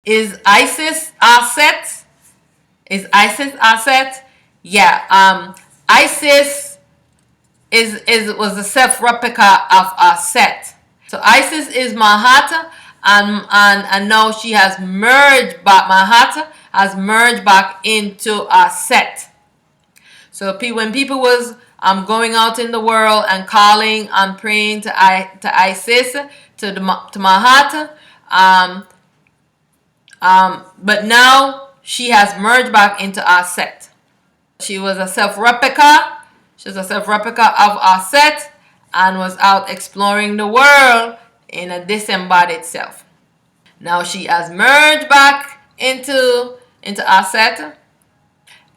Is Isis Auset? Is Isis Auset? Yeah. Isis was a self-replica of Auset. So Isis is Maat, and now she has merged back. Maat has merged back into Auset. So when people was going out in the world and calling and praying to Isis, to Maat, but now she has merged back into Auset. She was a self-replica. She was a self-replica of Auset and was out exploring the world in a disembodied self. Now she has merged back into Auset,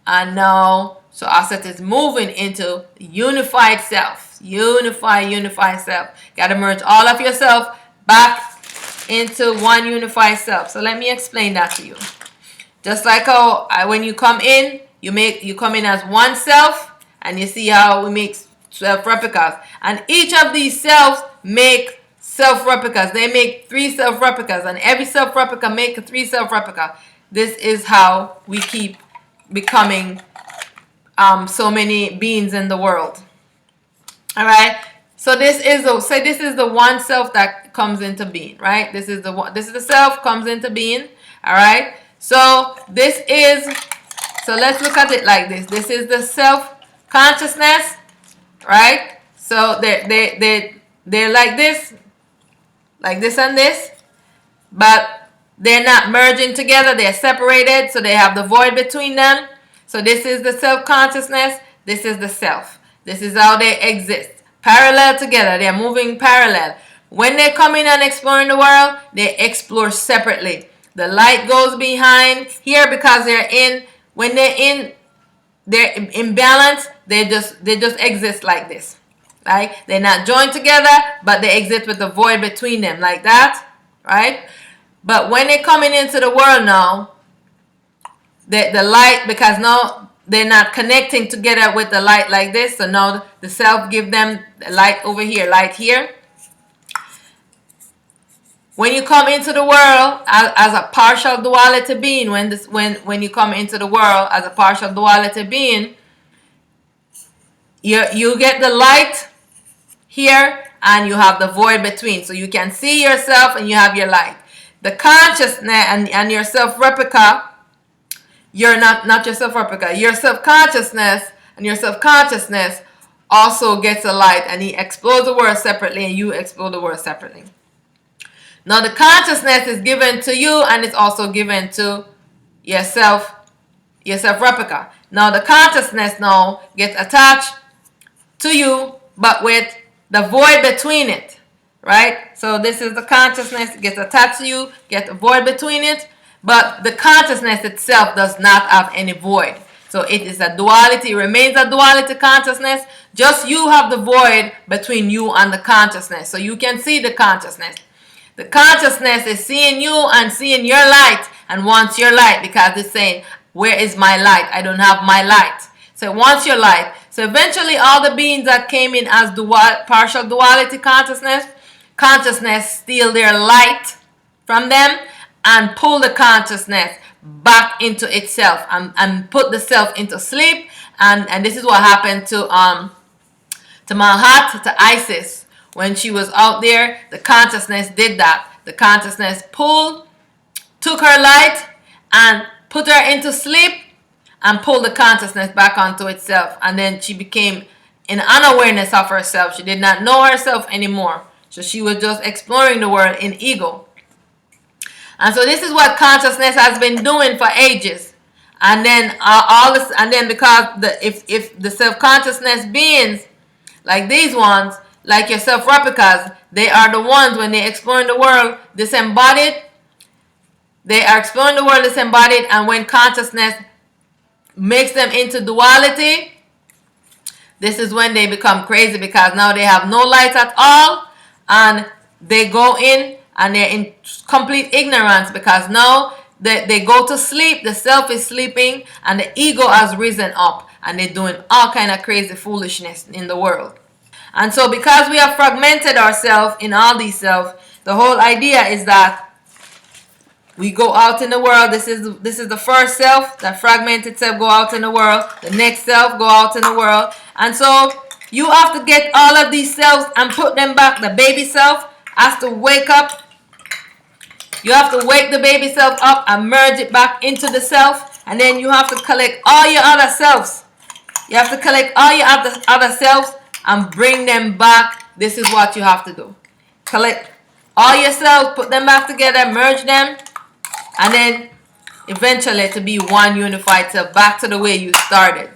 and now so Auset is moving into unified self. Unified self. Gotta merge all of yourself back into one unified self. So let me explain that to you. Just like how when you come in, you come in as one self, and you see how we make self-replicas. And each of these selves make self-replicas. They make 3 self-replicas, and every self-replica make 3 self-replica. This is how we keep becoming so many beings in the world. All right. So this is the one self that comes into being, right? This is the self comes into being. All right. So so let's look at it like this. This is the self consciousness, right? So they're like this and this, but they're not merging together. They're separated, so they have the void between them. So this is the self consciousness. This is the self. This is how they exist. Parallel together. They're moving parallel. When they come in and exploring the world, they explore separately. The light goes behind here because when they're in balance, they just exist like this. Right? They're not joined together, but they exist with the void between them like that. Right? But when they're coming into the world now, the light, because now they're not connecting together with the light like this, so now the self give them the light over here, light here. When you come into the world as a partial duality being, when you come into the world as a partial duality being, you get the light here and you have the void between, so you can see yourself and you have your light. The consciousness and your self-replica, you're not your self-replica, your self-consciousness, and your self-consciousness also gets a light, and he explores the world separately and you explore the world separately. Now the consciousness is given to you, and it's also given to your self-replica. Now the consciousness now gets attached to you, but with the void between it, right? So this is the consciousness, gets attached to you, gets a void between it, but the consciousness itself does not have any void. So it is a duality, it remains a duality consciousness. Just you have the void between you and the consciousness. So you can see the consciousness. The consciousness is seeing you and seeing your light and wants your light, because it's saying, where is my light? I don't have my light. So it wants your light. So eventually all the beings that came in as partial duality consciousness steal their light from them and pull the consciousness back into itself and put the self into sleep. And this is what happened to Maat, to Isis. When she was out there, the consciousness did that. The consciousness took her light and put her into sleep and pulled the consciousness back onto itself. And then she became in unawareness of herself. She did not know herself anymore. So she was just exploring the world in ego. And so this is what consciousness has been doing for ages. And then because if the self-consciousness beings like these ones, like your self-replicas, they are the ones, when they're exploring the world disembodied, they are exploring the world disembodied, and when consciousness makes them into duality, this is when they become crazy, because now they have no light at all, and they go in and they're in complete ignorance, because now they go to sleep, the self is sleeping, and the ego has risen up, and they're doing all kind of crazy foolishness in the world. And so because we have fragmented ourselves in all these selves, the whole idea is that We go out in the world. This is the first self, that fragmented self, go out in the world. The next self go out in the world. And so you have to get all of these selves and put them back. The baby self has to wake up. You have to wake the baby self up and merge it back into the self. And then you have to collect all your other selves. You have to collect all your other selves and bring them back. This is what you have to do. Collect all your selves, put them back together, merge them, and then eventually to be one unified self, back to the way you started.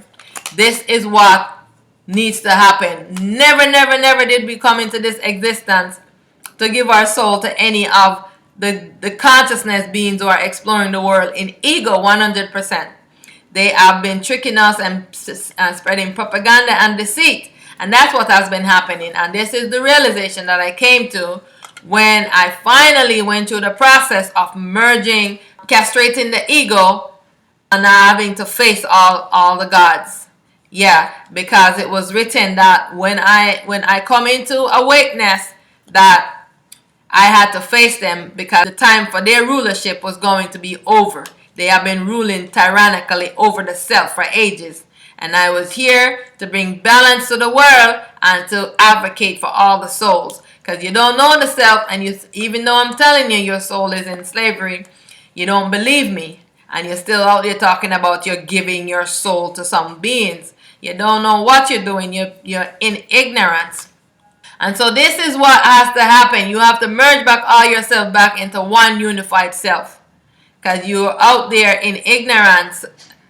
This is what needs to happen. Never, never, never did we come into this existence to give our soul to any of the consciousness beings who are exploring the world in ego 100%. They have been tricking us and spreading propaganda and deceit. And that's what has been happening. And this is the realization that I came to when I finally went through the process of merging, castrating the ego, and not having to face all the gods. Yeah, because it was written that when I come into awakeness, that I had to face them because the time for their rulership was going to be over. They have been ruling tyrannically over the self for ages. And I was here to bring balance to the world and to advocate for all the souls. Because you don't know the self, and even though I'm telling you your soul is in slavery, you don't believe me. And you're still out there talking about you're giving your soul to some beings. You don't know what you're doing. You're in ignorance. And so this is what has to happen. You have to merge back all yourself back into one unified self. Because you're out there in ignorance,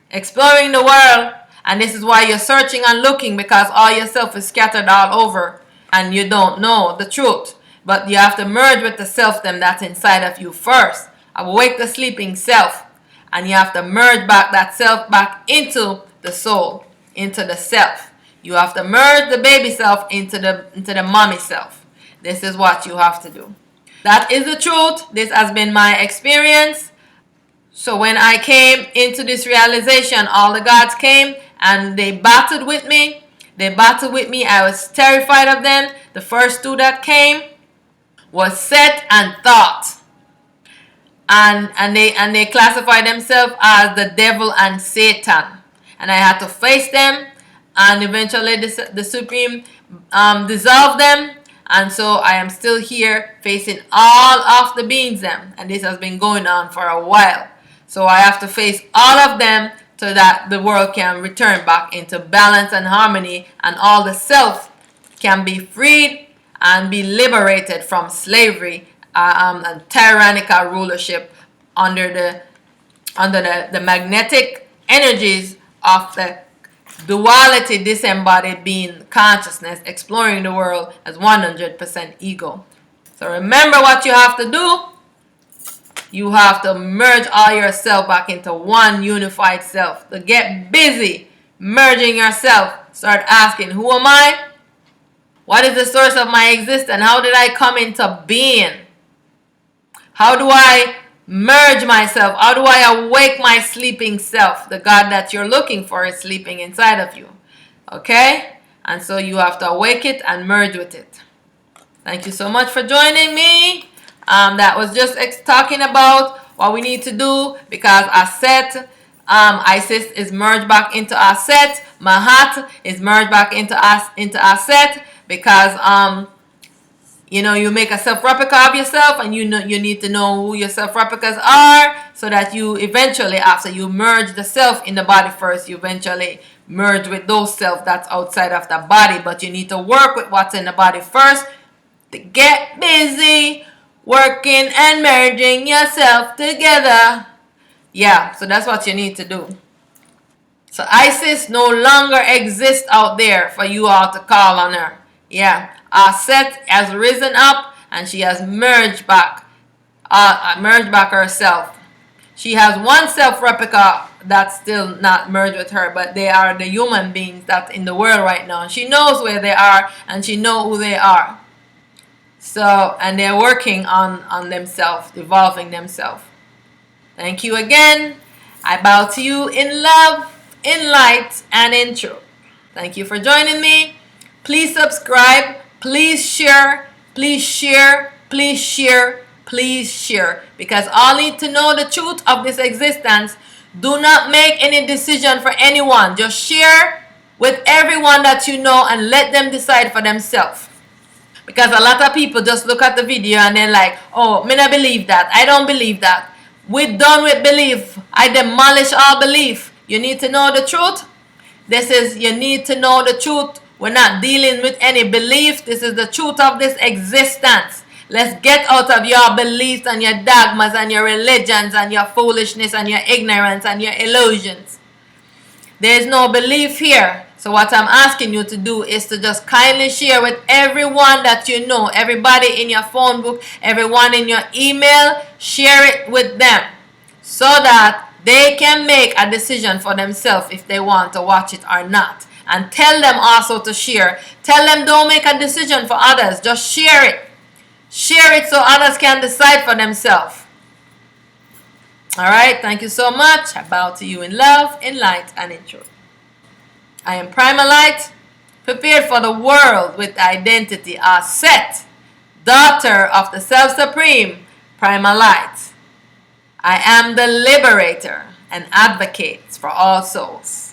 exploring the world. And this is why you're searching and looking, because all yourself is scattered all over. And you don't know the truth. But you have to merge with the self that's inside of you first. Awake the sleeping self. And you have to merge back that self back into the soul, into the self. You have to merge the baby self into the mommy self. This is what you have to do. That is the truth. This has been my experience. So when I came into this realization, all the gods came and they battled with me. They battled with me. I was terrified of them. The first two that came was Set and Thought. And they classified themselves as the devil and Satan. And I had to face them. And eventually the Supreme dissolved them. And so I am still here facing all of the beings them. And this has been going on for a while. So I have to face all of them so that the world can return back into balance and harmony. And all the self can be freed and be liberated from slavery and tyrannical rulership under the magnetic energies of the duality disembodied being consciousness exploring the world as 100% ego. So remember what you have to do. You have to merge all yourself back into one unified self. To get busy merging yourself. Start asking, who am I? What is the source of my existence? How did I come into being? How do I merge myself? How do I awake my sleeping self? The God that you're looking for is sleeping inside of you. Okay? And so you have to awake it and merge with it. Thank you so much for joining me. That was just talking about what we need to do, because Auset Isis is merged back into Auset. Maat is merged back into Auset, because you make a self-replica of yourself, and you need to know who your self-replicas are, so that you eventually, after you merge the self in the body first, you eventually merge with those self that's outside of the body. But you need to work with what's in the body first to get busy working and merging yourself together. Yeah, so that's what you need to do. So Isis no longer exists out there for you all to call on her. Yeah, Auset has risen up and she has merged back herself. She has one self-replica that's still not merged with her, but they are the human beings that's in the world right now. She knows where they are and she knows who they are. So, and they're working on themselves, evolving themselves. Thank you again. I bow to you in love, in light, and in truth. Thank you for joining me. Please subscribe. Please share. Please share. Please share. please share. Because all need to know the truth of this existence. Do not make any decision for anyone. Just share with everyone that you know and let them decide for themselves. Because a lot of people just look at the video and they're like, oh, me not believe that. I don't believe that. We're done with belief. I demolish all belief. You need to know the truth. This is, you need to know the truth. We're not dealing with any belief. This is the truth of this existence. Let's get out of your beliefs and your dogmas and your religions and your foolishness and your ignorance and your illusions. There is no belief here. So what I'm asking you to do is to just kindly share with everyone that you know, everybody in your phone book, everyone in your email, share it with them so that they can make a decision for themselves if they want to watch it or not. And tell them also to share. Tell them don't make a decision for others. Just share it. Share it so others can decide for themselves. Alright, thank you so much. I bow to you in love, in light, and in truth. I am Primalite, prepared for the world with identity Auset, daughter of the Self-Supreme, Primalite. I am the liberator and advocate for all souls.